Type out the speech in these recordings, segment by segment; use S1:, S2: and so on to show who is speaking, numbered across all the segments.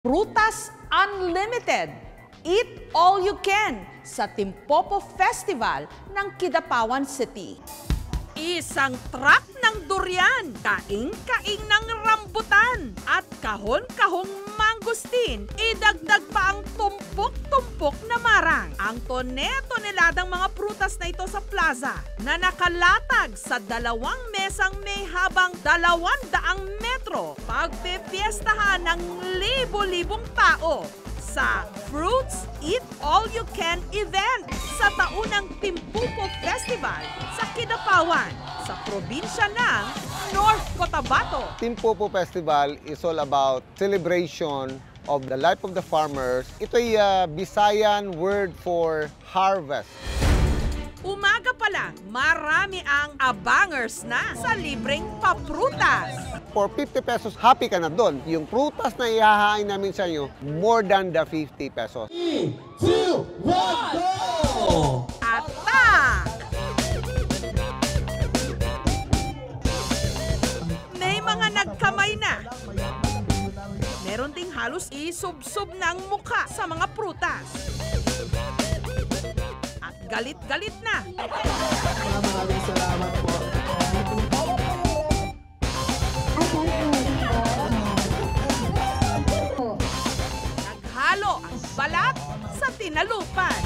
S1: Prutas Unlimited. Eat all you can sa Timpopo Festival ng Kidapawan City. Isang truck ng durian, kaing-kaing ng rambutan, at kahon-kahong mangustin. Idagdag pa ang tumpok-tumpok na marang. Ang tone-toneladang mga prutas na ito sa plaza na nakalatag sa 2 mesang may habang 200 metro. Pagpipiestahan ng libo-libong tao sa Fruits Eat All You Can event sa taunang Timpopo Festival sa Kidapawan sa probinsya ng North Cotabato.
S2: Timpopo Festival is all about celebration of the life of the farmers. Ito ay Bisayan word for harvest.
S1: Umaga pa lang, marami ang abangers na sa libreng paprutas.
S2: For 50 pesos, happy ka na doon. Yung prutas na ihahain namin sa inyo, more than the 50 pesos.
S3: 3, 2, 1, go!
S1: Attack! May mga nagkamay na. Meron ding halos isubsob ng mukha sa mga prutas. At galit-galit na.
S3: Maraming salamat po.
S1: Naghalo ang balat sa tinalupan.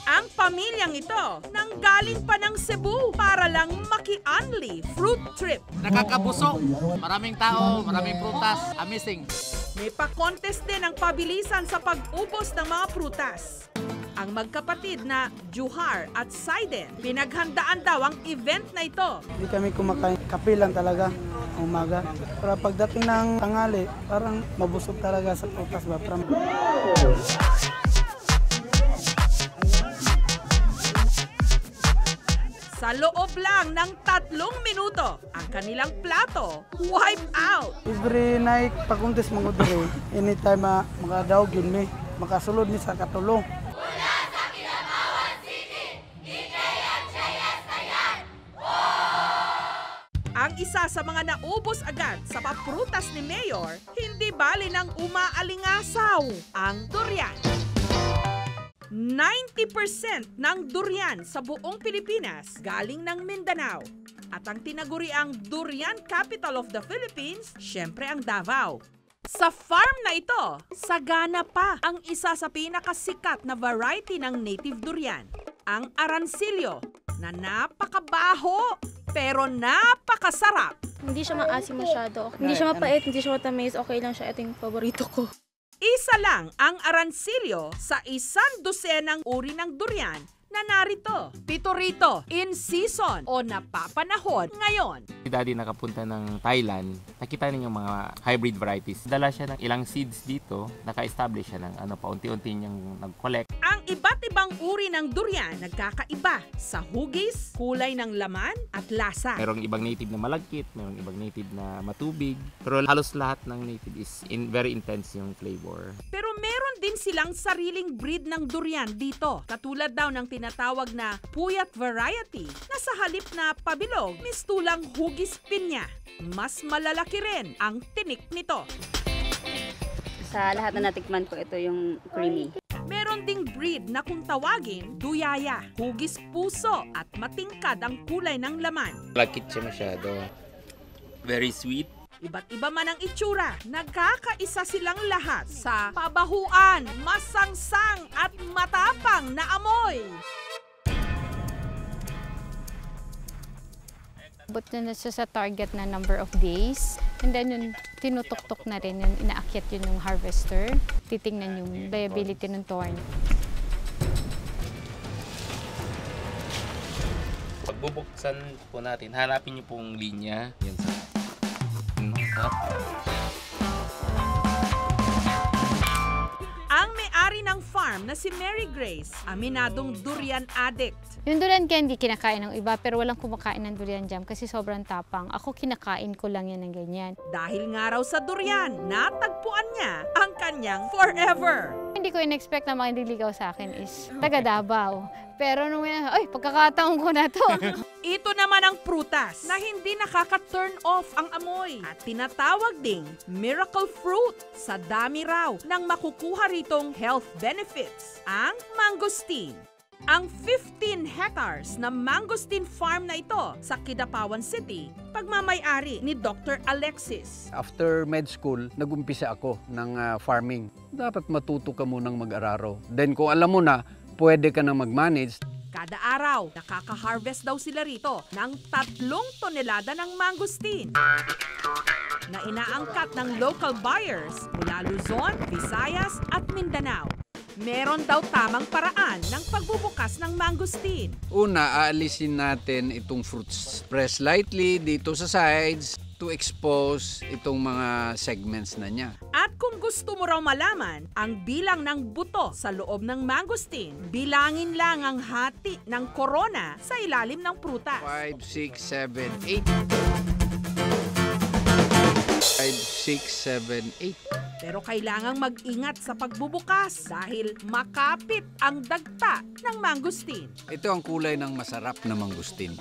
S1: Ang pamilyang ito nanggaling pa ng Cebu para lang maki-unli fruit trip.
S4: Nakakabusog. Maraming tao, maraming prutas. Amazing.
S1: May pa-contest din ang pabilisan sa pag-ubos ng mga prutas. Ang magkapatid na Juhar at Saiden, pinaghandaan daw ang event na ito.
S5: Hindi kami kumakain, kape lang talaga ang umaga. Para pagdating ng tanghali, parang mabusog talaga sa prutas ba?
S1: Sa loob lang ng 3 minuto, ang kanilang plato, wipe out.
S5: Every night, pag-contest mga diri, anytime makadaog yun mi, makasulod mi sa katulong.
S1: Ang isa sa mga naubos agad sa paprutas ni Mayor, hindi bali ng umaalingasaw, ang durian. 90% ng durian sa buong Pilipinas galing ng Mindanao. At ang tinaguriang durian capital of the Philippines, syempre ang Davao. Sa farm na ito, sagana pa ang isa sa pinakasikat na variety ng native durian, ang arancillo, na napakabaho pero napakasarap.
S6: Hindi siya maasim masyado. Hindi siya mapait, hindi siya matamis. Okay lang siya. Ito yung paborito ko.
S1: Isa lang ang arancillo sa 100 uri ng durian na narito. 7 rito, in season o napapanahon ngayon.
S4: Si Daddy nakapunta ng Thailand, nakita niyo mga hybrid varieties. Dala siya ng ilang seeds dito, naka-establish siya ng paunti-unti niyang nag-collect.
S1: Ang iba't ibang uri ng durian nagkakaiba sa hugis, kulay ng laman at lasa.
S4: Merong ibang native na malagkit, merong ibang native na matubig. Pero halos lahat ng native is very intense yung flavor.
S1: Pero meron din silang sariling breed ng durian dito. Katulad daw ng tinatawag na puyat variety na sa halip na pabilog, mistulang hugis pinya. Mas malalaki rin ang tinik nito.
S7: Sa lahat na natikman ko, ito yung creamy.
S1: Meron ding breed na kung tawagin, duyaya, hugis puso at matingkad ang kulay ng laman.
S4: Malagkit siya masyado. Very sweet.
S1: Iba't iba man ang itsura, nagkakaisa silang lahat sa pabahuan, masangsang at matapang na amoy.
S8: Abot na siya sa target na number of days. And then yung tinutok-tok na rin, yung inaakyat yun yung harvester. Titingnan yung viability ng thorn.
S4: Pagbubuksan po natin, hanapin niyo pong linya. Yan sa...
S1: Ang may-ari ng farm na si Mary Grace, aminadong durian addict.
S8: Yung durian candy, kinakain ng iba, pero walang kumakain ng durian jam kasi sobrang tapang. Ako kinakain ko lang yan ng ganyan.
S1: Dahil nga raw sa durian, natagpuan niya ang kanyang forever.
S8: Hindi ko in-expect na makindiligaw sa akin is taga Davao. Pero nung ay, pagkakataon ko na to.
S1: Ito naman ang prutas na hindi nakaka-turn off ang amoy at tinatawag ding miracle fruit sa dami raw ng makukuha ritong health benefits, ang mangosteen. Ang 15 hectares na mangosteen farm na ito sa Kidapawan City, pagmamay-ari ni Dr. Alexis.
S9: After med school, nag-umpisa ako ng farming. Dapat matuto ka munang mag-araro. Then kung alam mo na, pwede ka na mag-manage.
S1: Kada araw, nakaka-harvest daw sila rito ng 3 tonelada ng mangosteen na inaangkat ng local buyers mula Luzon, Visayas at Mindanao. Meron daw tamang paraan ng pagbubukas ng mangosteen.
S9: Una, aalisin natin itong fruits. Press lightly dito sa sides to expose itong mga segments na niya.
S1: At kung gusto mo raw malaman ang bilang ng buto sa loob ng mangosteen, bilangin lang ang hati ng korona sa ilalim ng prutas.
S9: 5, 6, 7, 8. 5, 6, 7, 8.
S1: Pero kailangang mag-ingat sa pagbubukas dahil makapit ang dagta ng mangosteen.
S9: Ito ang kulay ng masarap na mangustin.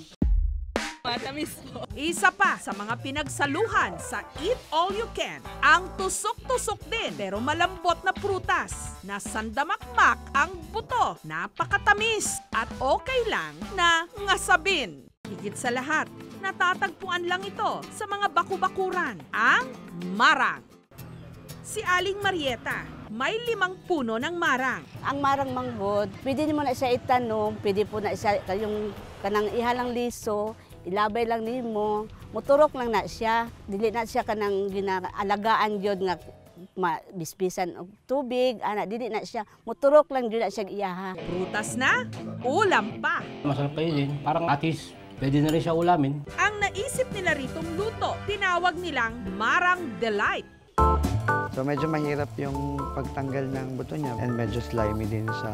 S1: Isa pa sa mga pinagsaluhan sa Eat All You Can, ang tusok-tusok din pero malambot na prutas na sandamakmak ang buto. Napakatamis at okay lang na ngasabin. Higit sa lahat, natatagpuan lang ito sa mga baku-bakuran, ang marang. Si Aling Marieta, may 5 puno ng marang.
S10: Ang marang manggod, pwede mo na siya itanong, pwede po na siya yung kanang ihalang liso, ilabay lang nimo, muturok lang na siya, dili na siya kanang ginaalagaan gyud nga bisbisan og tubig, ana dili na siya, muturok lang gyud na siya iyaha.
S1: Prutas na, ulam pa.
S3: Masarap kayo din. Parang atis. Pwede na rin siya ulamin.
S1: Ang naisip nila ritong luto, tinawag nilang Marang Delight.
S11: So medyo mahirap yung pagtanggal ng buto niya and medyo slimy din siya.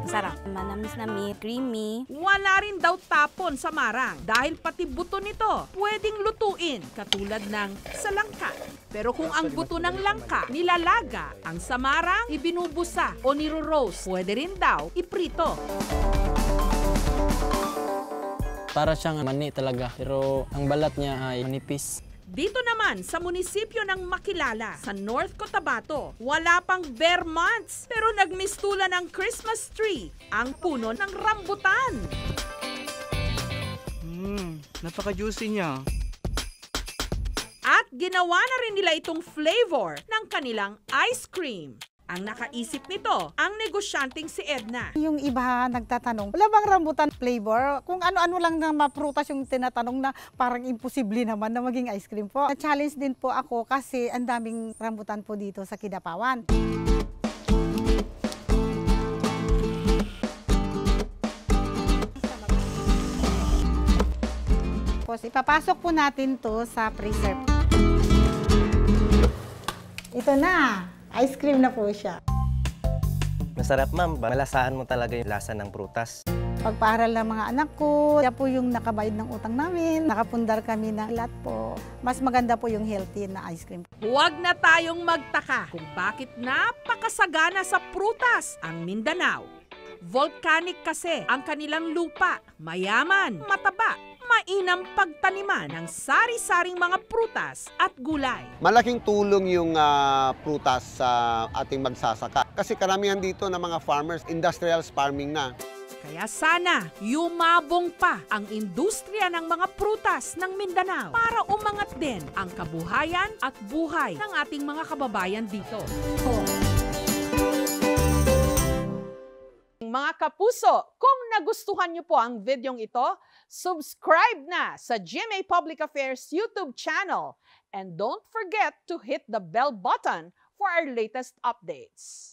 S10: Sarap. Manamis na creamy.
S1: Wala rin daw tapon sa marang dahil pati buto nito pwedeng lutuin katulad ng sa langka. Pero kung ang buto ng langka nilalaga, ang sa marang ibinubusa o niro-roast, pwede rin daw iprito.
S12: Para siyang mani talaga, pero ang balat niya ay manipis.
S1: Dito naman sa munisipyo ng Makilala, sa North Cotabato, wala pang bare months pero nagmistula ng Christmas tree ang puno ng rambutan.
S12: Napaka-juicy niya.
S1: At ginawa na rin nila itong flavor ng kanilang ice cream. Ang nakaisip nito, ang negosyanteng si Edna.
S13: Yung iba nagtatanong, wala bang rambutan flavor? Kung ano-ano lang na maprutas yung tinatanong na parang imposible naman na maging ice cream po. Na-challenge din po ako kasi ang daming rambutan po dito sa Kidapawan. Tapos ipapasok po natin to sa freezer. Ito na! Ice cream na po siya.
S12: Masarap ma'am, malasahan mo talaga yung lasa ng prutas.
S13: Pagpaaral ng mga anak ko, siya po yung nakabayad ng utang namin, nakapundar kami ng lahat po. Mas maganda po yung healthy na ice cream.
S1: Huwag na tayong magtaka kung bakit napakasagana sa prutas ang Mindanao. Volcanic kasi ang kanilang lupa, mayaman, mataba, mainam pagtaniman ng sari-saring mga prutas at gulay.
S2: Malaking tulong yung prutas sa ating magsasaka. Kasi karamihan dito ng mga farmers, industrial farming na.
S1: Kaya sana yumabong pa ang industriya ng mga prutas ng Mindanao para umangat din ang kabuhayan at buhay ng ating mga kababayan dito. Mga kapuso, kung nagustuhan niyo po ang videong ito, subscribe na sa GMA Public Affairs YouTube channel and don't forget to hit the bell button for our latest updates.